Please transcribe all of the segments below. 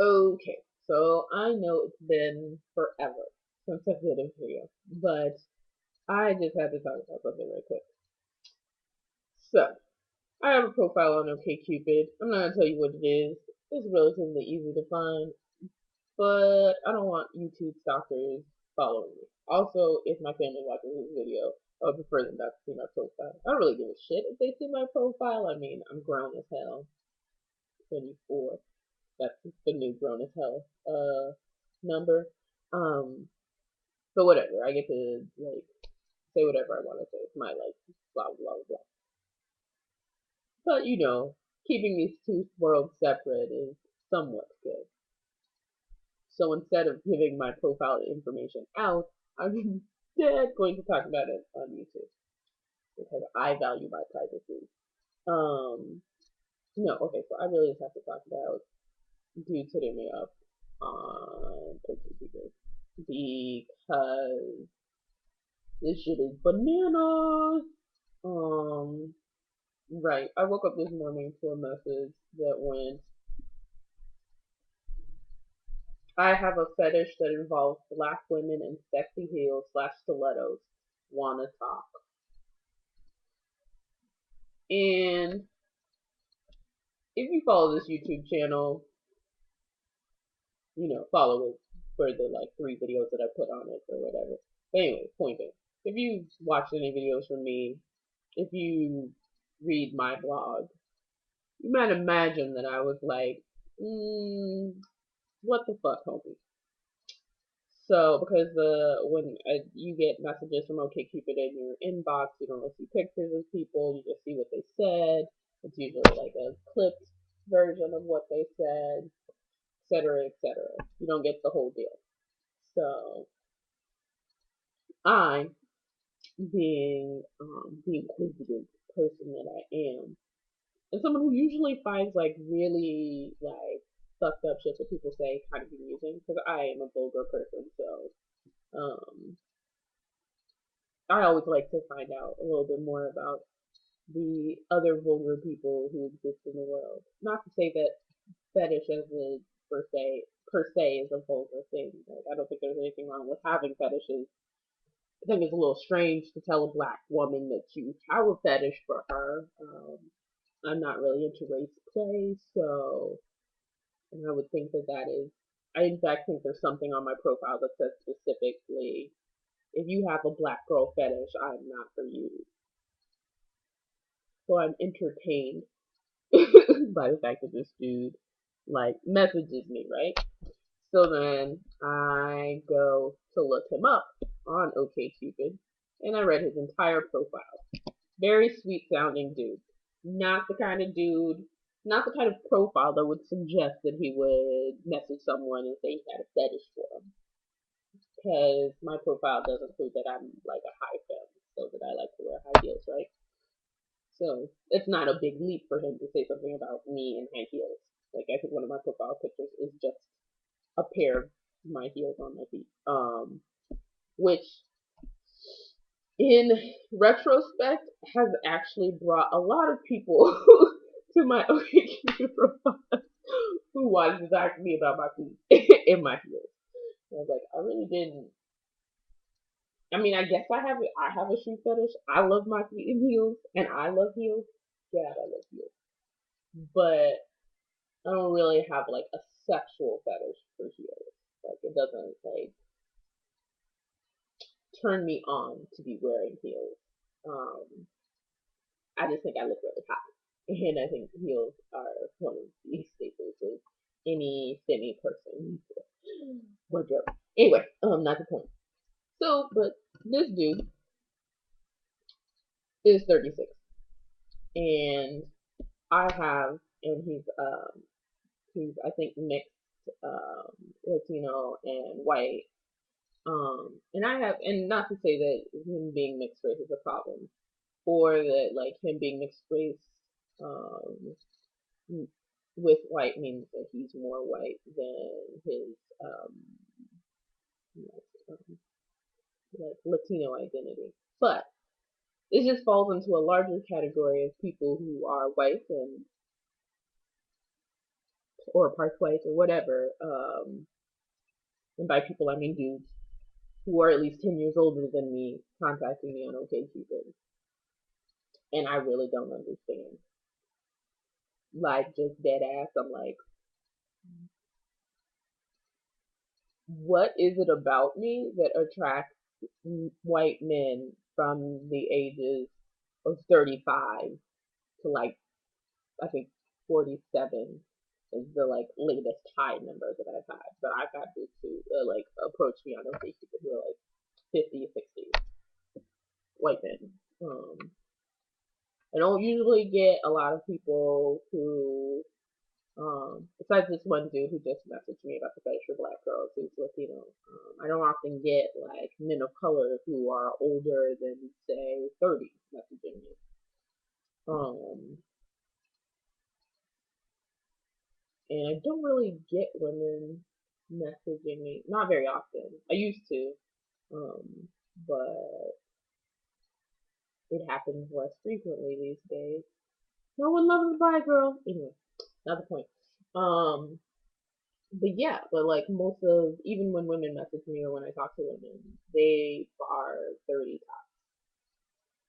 Okay, so I know it's been forever since I did a video, but I just had to talk about something real quick. So, I have a profile on OKCupid. I'm not gonna tell you what it is. It's relatively easy to find, but I don't want YouTube stalkers following me. Also, if my family watches this video, I would prefer them not to see my profile. I don't really give a shit if they see my profile. I mean, I'm grown as hell. 24. That's the new grown as hell number. Um, but whatever. I get to like say whatever I want to say. It's my life. Blah blah blah. But keeping these two worlds separate is somewhat good. So instead of giving my profile information out, I'm instead going to talk about it on YouTube because I value my privacy. Um, no, okay, so I really just have to talk about dudes hitting me up on OkCupid because this shit is bananas. Um, right. I woke up this morning to a message that went, I have a fetish that involves black women in sexy heels slash stilettos. Wanna talk? And if you follow this YouTube channel, follow it for the like 3 videos that I put on it or whatever. But anyway, point being, if you watched any videos from me, if you read my blog, you might imagine that I was like, what the fuck, homie? So, because when you get messages from OkCupid in your inbox, you don't really see pictures of people, you just see what they said. It's usually like a clipped version of what they said, etc., etc. You don't get the whole deal. So, I, being the inquisitive person that I am, and someone who usually finds like really like fucked up shit that people say kind of amusing, because I am a vulgar person, so I always like to find out a little bit more about the other vulgar people who exist in the world. Not to say that fetish as a per se is a vulgar thing. Like, I don't think there's anything wrong with having fetishes. I think it's a little strange to tell a black woman that you have a fetish for her. I'm not really into race play, so and I would think that that is. I in fact think there's something on my profile that says specifically, if you have a black girl fetish, I'm not for you. So I'm entertained by the fact that this dude like messages me, right? So then I go to look him up on OkCupid and I read his entire profile. Very sweet sounding dude. Not the kind of dude, not the kind of profile that would suggest that he would message someone and say he had a fetish for him. Because my profile does include that I'm like a high femme, so that I like to wear high heels, right? So it's not a big leap for him to say something about me in high heels. Like I think one of my profile pictures is just a pair of my heels on my feet. Which in retrospect has actually brought a lot of people to my OkCupid profile who wanted to talk to me about my feet in my heels. And I was like, I really didn't. I mean, I guess I have a shoe fetish. I love my feet in heels, and I love heels. Yeah, I love heels, but I don't really have like a sexual fetish for heels. Like it doesn't like turn me on to be wearing heels. Um, I just think I look really hot, and I think heels are one of the staples of any semi person wardrobe. Anyway, not the point. So, but this dude is 36, and I have, and he's I think mixed Latino and white. And I have, and not to say that him being mixed race is a problem, or that like him being mixed race um, with white means that he's more white than his um, like Latino identity. But it just falls into a larger category of people who are white and or part twice or whatever. And by people I mean dudes who are at least 10 years older than me contacting me on OKCupid, and I really don't understand. Like just dead ass, I'm like, what is it about me that attracts white men from the ages of 35 to like I think 47 is the like latest high number that I've had. But I've had dudes who like approach me on OkCupid who are like 50, 60 white men. I don't usually get a lot of people who, besides this one dude who just messaged me about the fetish for black girls who's Latino. I don't often get like men of color who are older than say 30 messaging me. Um, and I don't really get women messaging me. Not very often. I used to, but it happens less frequently these days. No one loves a bi girl. Anyway, not the point. Um, but yeah, but like most of even when women message me or when I talk to women, they are 30 top.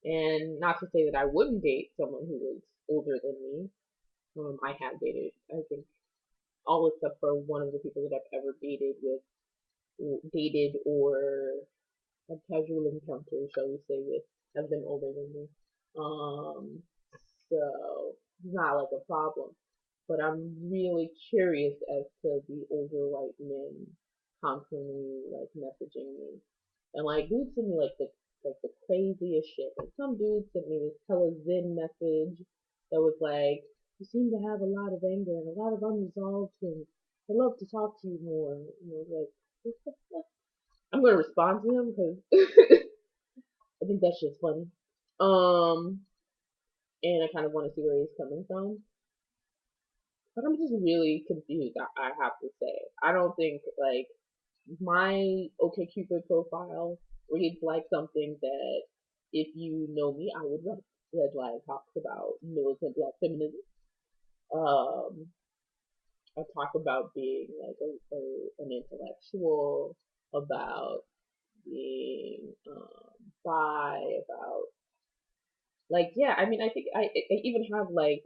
And not to say that I wouldn't date someone who was older than me. I have dated, I think, all except for one of the people that I've ever dated or had casual encounters, shall we say, with have been older than me. Um, so it's not like a problem. But I'm really curious as to the older white men constantly like messaging me. And like dudes send me like the craziest shit. Like some dude sent me this hella zen message that was like, you seem to have a lot of anger and a lot of unresolved things. I'd love to talk to you more. And I was like, what the fuck? I'm gonna respond to him because I think that's just funny. Um, and I kind of want to see where he's coming from. But I'm just really confused. I have to say, I don't think like my OkCupid profile reads like something that if you know me, I would like. That like talks about militant black feminism. Um, I talk about being like an intellectual, about being bi, about like yeah, I mean I think I even have like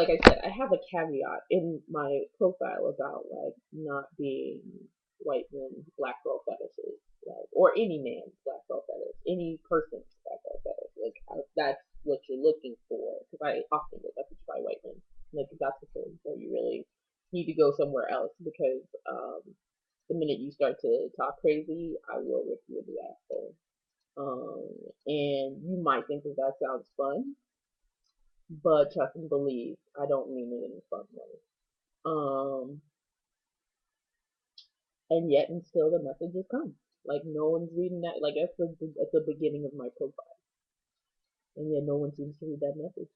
I said, I have a caveat in my profile about like not being white men black girl fetishes, like or any man's black girl fetish, any person's black girl fetish. Like that's what you're looking for because I often get messaged by white men. Like that's the thing where you really need to go somewhere else because the minute you start to talk crazy, I will rip you a new asshole. Um, and you might think that that sounds fun, but trust and believe, I don't mean it in a fun way. And yet and still the messages come. Like no one's reading that. Like that's the beginning of my profile, and yet no one seems to read that message.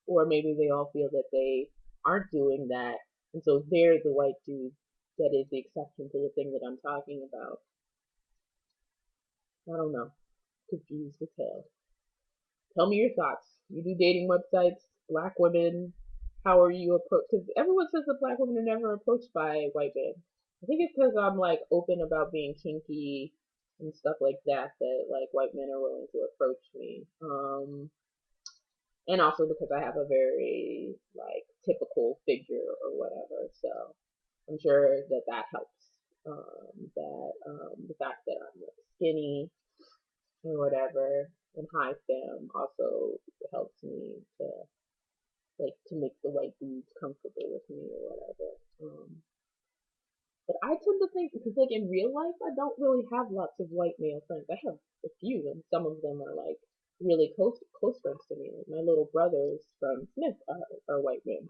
Or maybe they all feel that they aren't doing that, and so they're the white dude that is the exception to the thing that I'm talking about. I don't know. Confused as hell. Tell me your thoughts. You do dating websites, black women. How are you approached? Because everyone says that black women are never approached by white men. I think it's because I'm like open about being kinky and stuff like that. That like white men are willing to approach me. And also because I have a very like typical figure or whatever. So I'm sure that that helps. The fact that I'm like skinny or whatever and high fem also helps me to like to make the white dudes comfortable with me or whatever. But I tend to think because like in real life I don't really have lots of white male friends. I have a few and some of them are like really close friends to me. Like my little brothers from Smith are white men.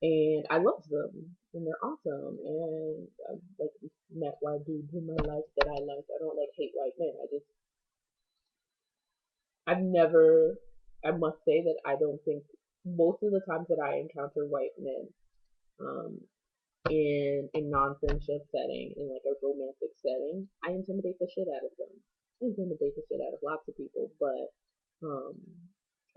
And I love them and they're awesome and I've like met white dudes in my life that I like. I don't like hate white men. I've never, I must say that I don't think most of the times that I encounter white men um, in a non-friendship setting, in like a romantic setting, I intimidate the shit out of them. I intimidate the shit out of lots of people, but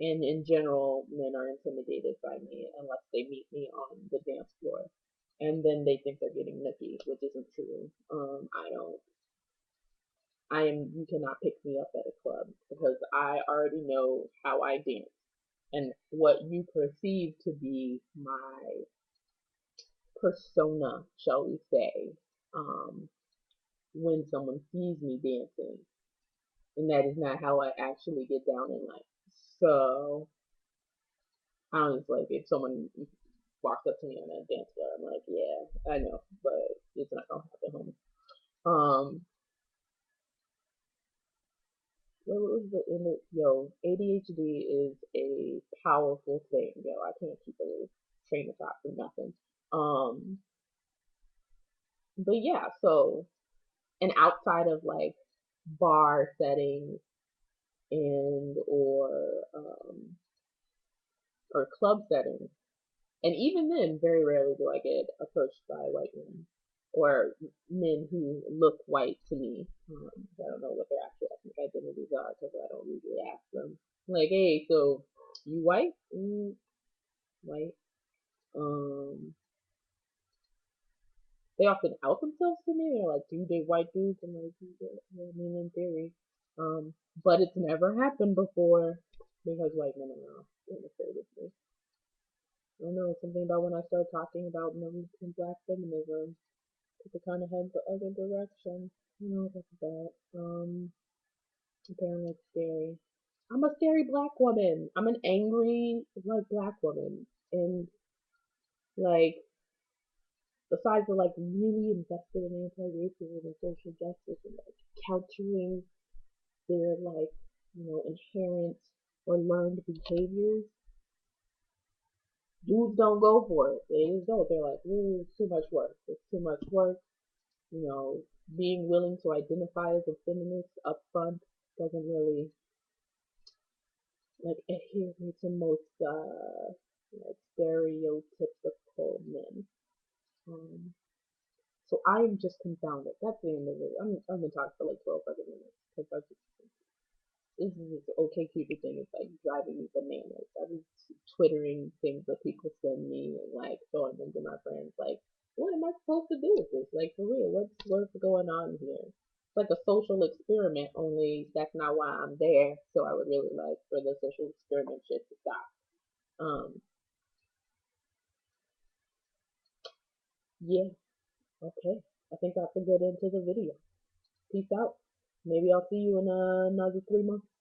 and in general, men are intimidated by me unless they meet me on the damn and then they think they're getting nookie, which isn't true. I don't. I am. You cannot pick me up at a club because I already know how I dance and what you perceive to be my persona, shall we say, um, when someone sees me dancing, and that is not how I actually get down in life. So I don't just like if someone walks up to me on a dance floor, I'm like, yeah, I know, but it's not gonna happen, homie. What was the image? Yo, ADHD is a powerful thing. Yo, I can't keep a train of thought for nothing. Um, but yeah, so and outside of like bar settings and or club settings, and even then, very rarely do I get approached by white men or men who look white to me. I don't know what their actual ethnic identities are because I don't usually ask them. Like, hey, so you white? White. Um, they often out themselves to me. They're like, do you date white dudes? I'm like, yeah, I mean, in theory. But it's never happened before because white men are not afraid of me. I don't know something about when I start talking about men and black feminism. People kind of head the other direction. I don't know what that's about. Apparently it's scary. I'm a scary black woman. I'm an angry, like, black woman. And, like, besides the, like, really invested in anti-racism and social justice and, like, countering their, like, inherent or learned behaviors, dudes don't go for it. They just don't. They're like, ooh, it's too much work. It's too much work. You know, being willing to identify as a feminist up front doesn't really like adhere to most like stereotypical men. Um, so I am just confounded. That's the end of it. I've been talking for like 12 fucking minutes because I just this is this OKCupid thing is like driving me bananas. I was twittering things that people send me and like showing them to my friends. Like, what am I supposed to do with this? Like, for real, what's going on here? It's like a social experiment. Only that's not why I'm there. So I would really like for the social experiment shit to stop. Um, yeah, okay. I think that's a good end to the video. Peace out. Maybe I'll see you in another 3 months.